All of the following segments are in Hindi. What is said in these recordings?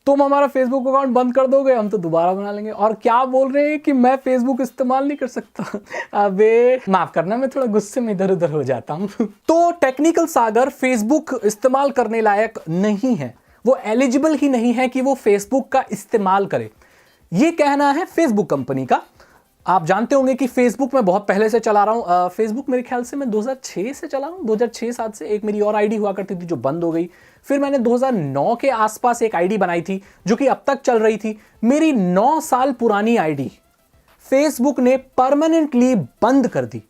तुम हमारा फेसबुक अकाउंट बंद कर दोगे, हम तो दोबारा बना लेंगे। और क्या बोल रहे हैं कि मैं फेसबुक इस्तेमाल नहीं कर सकता। अबे माफ करना, मैं थोड़ा गुस्से में इधर उधर हो जाता हूं। तो टेक्निकल सागर फेसबुक इस्तेमाल करने लायक नहीं है, वो एलिजिबल ही नहीं है कि वो फेसबुक का इस्तेमाल करे। ये कहना है फेसबुक कंपनी का। आप जानते होंगे कि फेसबुक मैं बहुत पहले से चला रहा हूं। फेसबुक मेरे ख्याल से मैं 2006 से चला रहा हूं, 2006-7 से। एक मेरी और आईडी हुआ करती थी जो बंद हो गई। फिर मैंने 2009 के आसपास एक आईडी बनाई थी जो कि अब तक चल रही थी। मेरी 9 साल पुरानी आईडी फेसबुक ने परमानेंटली बंद कर दी।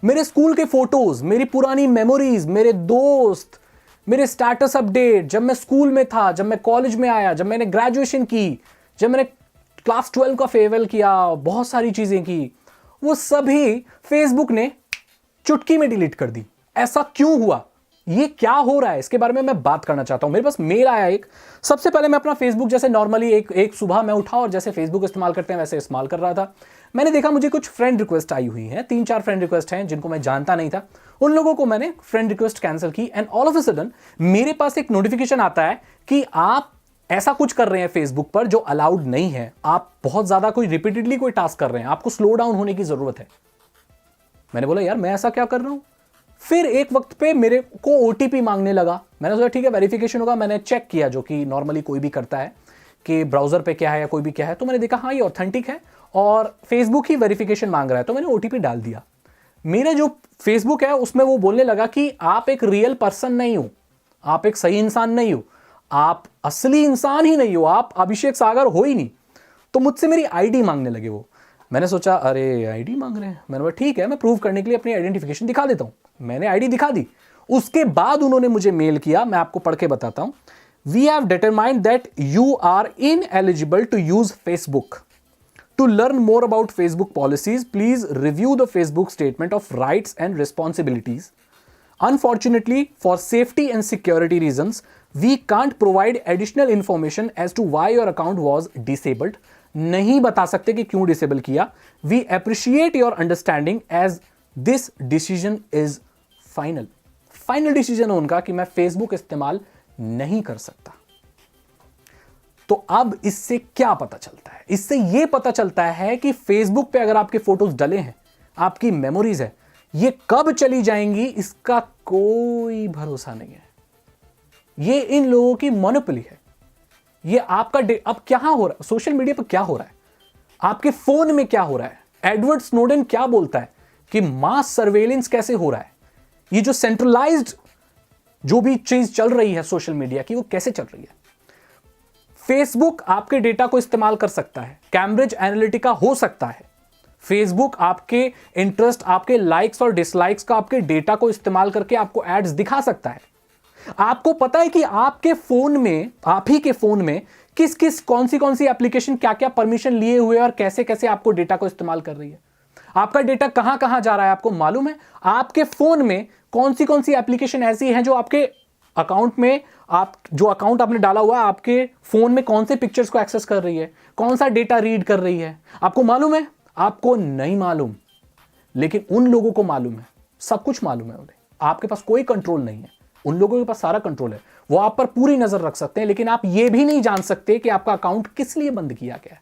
मेरे स्कूल के फोटोज, मेरी पुरानी मेमोरीज, मेरे दोस्त, मेरे स्टेटस अपडेट, जब मैं स्कूल में था, जब मैं कॉलेज में आया, जब मैंने ग्रेजुएशन की, जब मैंने क्लास 12 का फेयरवेल किया, बहुत सारी चीजें की, वो सभी फेसबुक ने चुटकी में डिलीट कर दी। ऐसा क्यों हुआ, ये क्या हो रहा है, इसके बारे में मैं बात करना चाहता हूं। मेरे पास मेल आया एक। सबसे पहले मैं अपना फेसबुक जैसे नॉर्मली एक सुबह मैं उठा और जैसे फेसबुक इस्तेमाल करते हैं वैसे इस्तेमाल कर रहा था। मैंने देखा मुझे कुछ फ्रेंड रिक्वेस्ट आई हुई हैं, 3-4 फ्रेंड रिक्वेस्ट हैं जिनको मैं जानता नहीं था। उन लोगों को मैंने फ्रेंड रिक्वेस्ट कैंसिल की and all of a sudden मेरे पास एक नोटिफिकेशन आता है कि आप ऐसा कुछ कर रहे हैं फेसबुक पर जो अलाउड नहीं है। आप बहुत ज्यादा कोई रिपीटेडली कोई टास्क कर रहे हैं, आपको स्लो डाउन होने की जरूरत है। मैंने बोला यार मैं ऐसा क्या कर रहा हूं। फिर एक वक्त पे मेरे को ओटीपी मांगने लगा। मैंने सोचा ठीक है वेरिफिकेशन होगा। मैंने चेक किया जो कि नॉर्मली कोई भी करता है कि ब्राउजर पे क्या है या कोई भी क्या है। तो मैंने देखा हाँ ये ऑथेंटिक है और फेसबुक ही वेरिफिकेशन मांग रहा है। तो मैंने ओटीपी डाल दिया। मेरा जो फेसबुक है उसमें वो बोलने लगा कि आप एक रियल पर्सन नहीं हो, आप एक सही इंसान नहीं हो, आप असली इंसान ही नहीं हो, आप अभिषेक सागर हो ही नहीं। तो मुझसे मेरी आईडी मांगने लगे वो। मैंने सोचा अरे आईडी मांग रहे हैं। मैंने बोला ठीक है मैं प्रूव करने के लिए अपनी आइडेंटिफिकेशन दिखा देता हूं। मैंने आईडी दिखा दी। उसके बाद उन्होंने मुझे मेल किया, मैं आपको पढ़ के बताता हूं। We have determined that you are ineligible to use Facebook. To learn more about Facebook policies, please review the Facebook Statement of Rights and Responsibilities. Unfortunately, for safety and security reasons, we can't provide additional information as to why your account was disabled. नहीं बता सकते कि क्यों डिसेबल किया। We appreciate your understanding as this decision is final. Final decision है उनका कि मैं फेसबुक इस्तेमाल नहीं कर सकता। तो अब इससे क्या पता चलता है? इससे यह पता चलता है कि फेसबुक पे अगर आपके फोटोज डले हैं, आपकी मेमोरीज है, ये कब चली जाएंगी इसका कोई भरोसा नहीं है। ये इन लोगों की मोनोपोली है। ये आपका अब क्या हो रहा है सोशल मीडिया पर, क्या हो रहा है आपके फोन में, क्या हो रहा है। एडवर्ड स्नोडेन क्या बोलता है कि मास सर्वेलेंस कैसे हो रहा है। ये जो सेंट्रलाइज्ड जो भी चीज चल रही है सोशल मीडिया की, वो कैसे चल रही है। फेसबुक आपके डेटा को इस्तेमाल कर सकता है, कैम्ब्रिज एनालिटिका हो सकता है। फेसबुक आपके इंटरेस्ट, आपके लाइक्स और डिसलाइक्स का, आपके डेटा को इस्तेमाल करके आपको एड्स दिखा सकता है। आपको पता है कि आपके फोन में, आप ही के फोन में किस किस कौन सी एप्लीकेशन क्या क्या परमिशन लिए हुए और कैसे कैसे आपको डेटा को इस्तेमाल कर रही है। आपका डेटा कहां कहां जा रहा है आपको मालूम है। आपके फोन में कौन सी एप्लीकेशन ऐसी है जो आपके अकाउंट में, आप जो अकाउंट आपने डाला हुआ है, आपके फोन में कौन से पिक्चर्स को एक्सेस कर रही है, कौन सा डेटा रीड कर रही है। आपको मालूम है? आपको नहीं मालूम, लेकिन उन लोगों को मालूम है। सब कुछ मालूम है उन्हें। आपके पास कोई कंट्रोल नहीं है, उन लोगों के पास सारा कंट्रोल है। वो आप पर पूरी नजर रख सकते हैं, लेकिन आप ये भी नहीं जान सकते कि आपका अकाउंट किस लिए बंद किया गया है।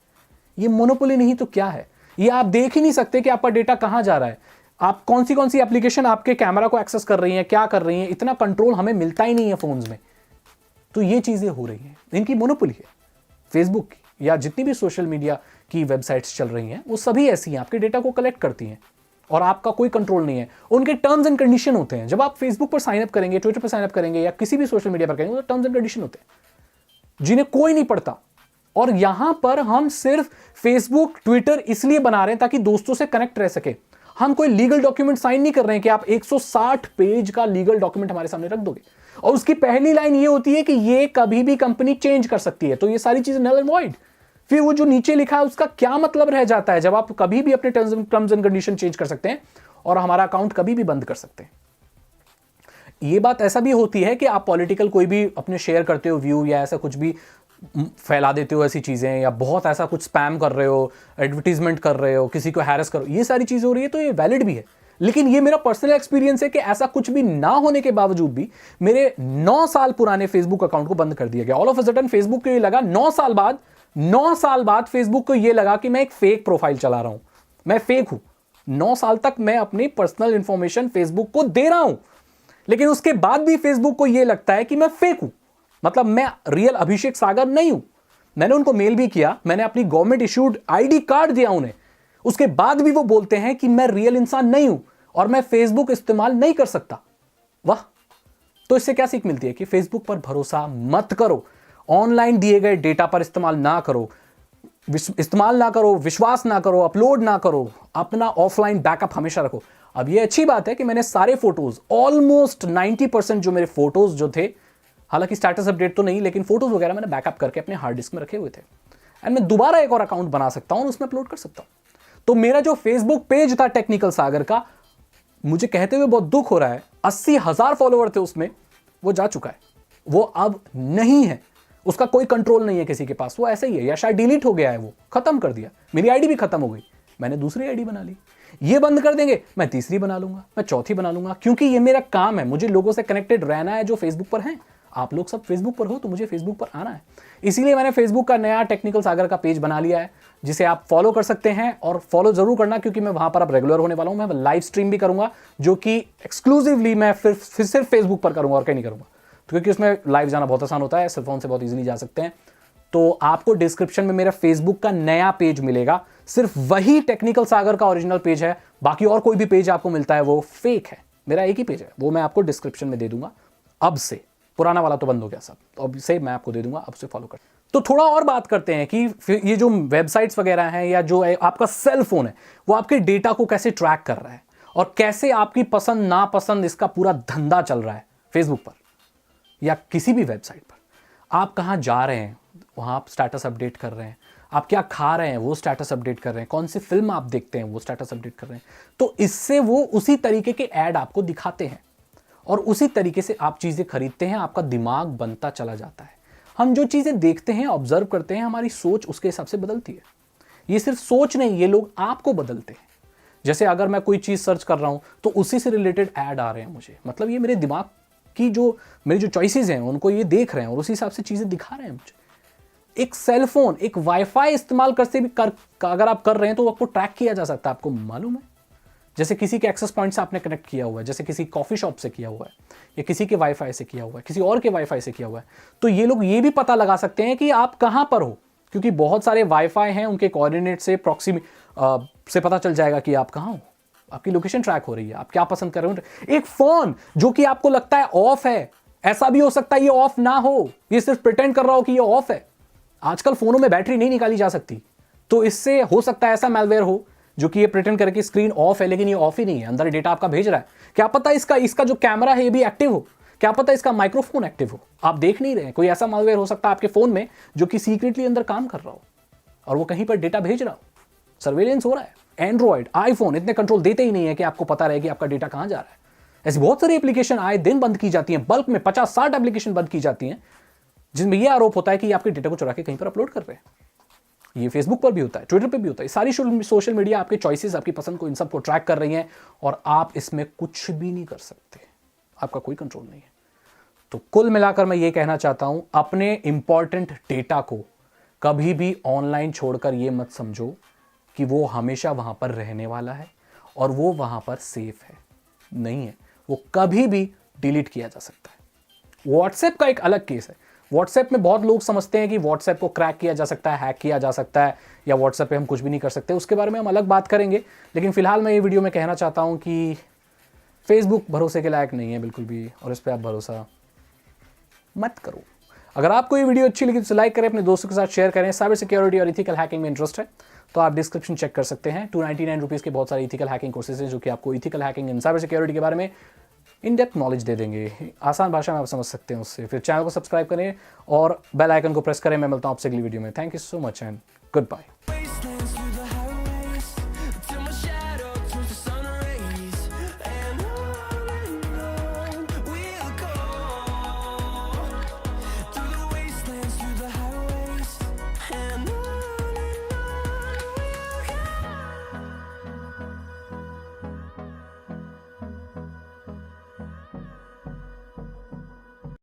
ये मोनोपोली नहीं तो क्या है। ये आप देख ही नहीं सकते कि आपका डेटा कहां जा रहा है, आप कौन सी एप्लीकेशन आपके कैमरा को एक्सेस कर रही हैं, क्या कर रही हैं। इतना कंट्रोल हमें मिलता ही नहीं है फोन्स में। तो ये चीजें हो रही हैं, इनकी मोनोपोली है फेसबुक की, या जितनी भी सोशल मीडिया की वेबसाइट्स चल रही हैं वो सभी ऐसी हैं, आपके डेटा को कलेक्ट करती हैं और आपका कोई कंट्रोल नहीं है। उनके टर्म्स एंड कंडीशन होते हैं। जब आप फेसबुक पर साइन अप करेंगे, ट्विटर पर साइन अप करेंगे या किसी भी सोशल मीडिया पर करेंगे, तो टर्म्स एंड कंडीशन होते हैं जिन्हें कोई नहीं पढ़ता। और यहां पर हम सिर्फ फेसबुक, ट्विटर इसलिए बना रहे हैं ताकि दोस्तों से कनेक्ट रह सके। हम कोई लीगल डॉक्यूमेंट साइन नहीं कर रहे हैं कि आप 160 पेज का लीगल डॉक्यूमेंट हमारे सामने रख दोगे और उसकी पहली लाइन ये होती है कि ये कभी भी कंपनी चेंज कर सकती है। तो ये सारी चीजें नल एंड वॉइड। फिर वो जो नीचे लिखा है उसका क्या मतलब रह जाता है, जब आप कभी भी अपने टर्म्स एंड कंडीशन चेंज कर सकते हैं और हमारा अकाउंट कभी भी बंद कर सकते हैं। ये बात ऐसा भी होती है कि आप पॉलिटिकल कोई भी अपने शेयर करते हो व्यू या ऐसा कुछ भी फैला देते हो ऐसी चीजें, या बहुत ऐसा कुछ स्पैम कर रहे हो, एडवर्टीजमेंट कर रहे हो, किसी को हैरेस करो, ये सारी चीजें हो रही है तो ये वैलिड भी है। लेकिन ये मेरा पर्सनल एक्सपीरियंस है कि ऐसा कुछ भी ना होने के बावजूद भी मेरे 9 साल पुराने फेसबुक अकाउंट को बंद कर दिया गया। All of a sudden Facebook को ये लगा 9 साल बाद फेसबुक को ये लगा कि मैं एक फेक प्रोफाइल चला रहा हूं, मैं फेक हूं। 9 साल तक मैं अपनी पर्सनल इंफॉर्मेशन फेसबुक को दे रहा हूं, लेकिन उसके बाद भी फेसबुक को यह लगता है कि मैं फेक हूं, मतलब मैं रियल अभिषेक सागर नहीं हूं। मैंने उनको मेल भी किया, मैंने अपनी गवर्नमेंट इश्यूड आईडी कार्ड दिया उन्हें, उसके बाद भी वो बोलते हैं कि मैं रियल इंसान नहीं हूं और मैं फेसबुक इस्तेमाल नहीं कर सकता। वाह! तो इससे क्या सीख मिलती है कि फेसबुक पर भरोसा मत करो, ऑनलाइन दिए गए डेटा पर इस्तेमाल ना करो, विश्वास ना करो, अपलोड ना करो, अपना ऑफलाइन बैकअप हमेशा रखो। अब ये अच्छी बात है कि मैंने सारे फोटोज, ऑलमोस्ट 90% जो मेरे फोटोज जो थे, हालांकि स्टेटस अपडेट तो नहीं, लेकिन फोटोज वगैरह मैंने बैकअप करके अपने हार्ड डिस्क में रखे हुए थे, एंड मैं दोबारा एक और अकाउंट बना सकता हूं, उसमें अपलोड कर सकता हूं। तो मेरा जो फेसबुक पेज था टेक्निकल सागर का, मुझे कहते हुए बहुत दुख हो रहा है, 80,000 फॉलोवर थे उसमें, वो जा चुका है, वो अब नहीं है, उसका कोई कंट्रोल नहीं है किसी के पास, वो ऐसे ही है, या शायद डिलीट हो गया है, वो खत्म कर दिया। मेरी आईडी भी खत्म हो गई, मैंने दूसरी आईडी बना ली। ये बंद कर देंगे, मैं तीसरी बना लूंगा, मैं चौथी बना लूंगा, क्योंकि ये मेरा काम है, मुझे लोगों से कनेक्टेड रहना है जो फेसबुक पर हैं। आप लोग सब फेसबुक पर हो तो मुझे फेसबुक पर आना है, इसीलिए मैंने फेसबुक का नया टेक्निकल सागर का पेज बना लिया है, जिसे आप फॉलो कर सकते हैं, और फॉलो जरूर करना, क्योंकि मैं वहां पर अब रेगुलर होने वाला हूं। मैं लाइव स्ट्रीम भी करूंगा, जो कि एक्सक्लूसिवली मैं फिर सिर्फ फेसबुक पर करूंगा और कहीं नहीं करूंगा, क्योंकि उसमें लाइव जाना बहुत आसान होता है, सेल फोन से बहुत इजीली जा सकते हैं। तो आपको डिस्क्रिप्शन में मेरा फेसबुक का नया पेज मिलेगा, सिर्फ वही टेक्निकल सागर का ओरिजिनल पेज है, बाकी और कोई भी पेज आपको मिलता है वो फेक है। मेरा एक ही पेज है, वो मैं आपको डिस्क्रिप्शन में दे दूंगा अब से, पुराना वाला तो बंद हो गया सब, तो अब से मैं आपको दे दूंगा, अब से फॉलो कर। तो थोड़ा और बात करते हैं कि ये जो वेबसाइट्स वगैरह हैं, या जो आपका सेल फोन है, वो आपके डेटा को कैसे ट्रैक कर रहा है, और कैसे आपकी पसंद नापसंद, इसका पूरा धंधा चल रहा है फेसबुक पर या किसी भी वेबसाइट पर। आप कहाँ जा रहे हैं, वहाँ आप स्टेटस अपडेट कर रहे हैं, आप क्या खा रहे हैं वो स्टेटस अपडेट कर रहे हैं, कौन सी फिल्म आप देखते हैं वो स्टेटस अपडेट कर रहे हैं। तो इससे वो उसी तरीके के ऐड आपको दिखाते हैं, और उसी तरीके से आप चीज़ें खरीदते हैं, आपका दिमाग बनता चला जाता है। हम जो चीज़ें देखते हैं, ऑब्जर्व करते हैं, हमारी सोच उसके हिसाब से बदलती है। ये सिर्फ सोच नहीं, ये लोग आपको बदलते हैं। जैसे अगर मैं कोई चीज़ सर्च कर रहा हूँ तो उसी से रिलेटेड ऐड आ रहे हैं मुझे, मतलब ये मेरे दिमाग की मेरी जो चॉइसेस हैं उनको ये देख रहे हैं और उसी हिसाब से चीज़ें दिखा रहे हैं मुझे। एक सेल फोन, एक वाईफाई इस्तेमाल करते भी अगर आप कर रहे हैं तो आपको ट्रैक किया जा सकता है, आपको मालूम है। जैसे किसी के एक्सेस पॉइंट से आपने कनेक्ट किया हुआ है, जैसे किसी कॉफी शॉप से किया हुआ है, या किसी के वाईफाई से किया हुआ है, किसी और के वाईफाई से किया हुआ है, तो ये लोग ये भी पता लगा सकते हैं कि आप कहां पर हो, क्योंकि बहुत सारे वाईफाई हैं, उनके कोऑर्डिनेट से प्रॉक्सी से पता चल जाएगा कि आप कहां हो, आपकी लोकेशन ट्रैक हो रही है, आप क्या पसंद कर रहे हो। एक फोन जो कि आपको लगता है ऑफ है, ऐसा भी हो सकता है ये ऑफ ना हो, ये सिर्फ प्रिटेंड कर रहा हो कि ये ऑफ है। आजकल फोनों में बैटरी नहीं निकाली जा सकती, तो इससे हो सकता है ऐसा मैलवेयर हो जो कि ये प्रिटेंड करके स्क्रीन ऑफ है, लेकिन ये ऑफ ही नहीं है, अंदर डेटा आपका भेज रहा है। क्या पता इसका जो कैमरा है ये भी एक्टिव हो, क्या पता इसका माइक्रोफोन एक्टिव हो, आप देख नहीं रहे हैं। कोई ऐसा मालवेयर हो सकता है आपके फोन में जो कि सीक्रेटली अंदर काम कर रहा हो और वो कहीं पर डेटा भेज रहा हो, सर्वेलेंस हो रहा है। एंड्रॉइड, आईफोन इतने कंट्रोल देते ही नहीं है कि आपको पता रहे कि आपका डेटा कहां जा रहा है। ऐसी बहुत सारी एप्लीकेशन आए दिन बंद की जाती हैं, बल्क में 50-60 एप्लीकेशन बंद की जाती हैं, जिसमें यह आरोप होता है कि आपके डेटा को चुरा के कहीं पर अपलोड कर रहे हैं। ये फेसबुक पर भी होता है, ट्विटर पर भी होता है। सारी सोशल मीडिया आपके चॉइसेस, आपकी पसंद को, इन सब को ट्रैक कर रही हैं और आप इसमें कुछ भी नहीं कर सकते, आपका कोई कंट्रोल नहीं है। तो कुल मिलाकर मैं ये कहना चाहता हूं, अपने इंपॉर्टेंट डेटा को कभी भी ऑनलाइन छोड़कर ये मत समझो कि वो हमेशा वहां पर रहने वाला है और वो वहां पर सेफ है। नहीं है, वो कभी भी डिलीट किया जा सकता है। व्हाट्सएप का एक अलग केस है। व्हाट्सएप में बहुत लोग समझते हैं कि व्हाट्सएप को क्रैक किया जा सकता है, हैक किया जा सकता है, या व्हाट्सएप पे हम कुछ भी नहीं कर सकते। उसके बारे में हम अलग बात करेंगे, लेकिन फिलहाल मैं ये वीडियो में कहना चाहता हूं कि फेसबुक भरोसे के लायक नहीं है बिल्कुल भी, और इस पर आप भरोसा मत करो। अगर आपको ये वीडियो अच्छी लगी तो लाइक करें, अपने दोस्तों के साथ शेयर करें। साइबर सिक्योरिटी और इथिकल हैकिंग में इंटरेस्ट है तो आप डिस्क्रिप्शन चेक कर सकते हैं। 299 रुपीज़ के बहुत सारे इथिकल हैकिंग कोर्सेज हैं जो कि आपको ethical hacking and cyber security के बारे में इन डेप्थ नॉलेज दे देंगे, आसान भाषा में आप समझ सकते हैं उससे। फिर चैनल को सब्सक्राइब करें और बेल आइकन को प्रेस करें। मैं मिलता हूं आपसे अगली वीडियो में। Thank you so much and good bye.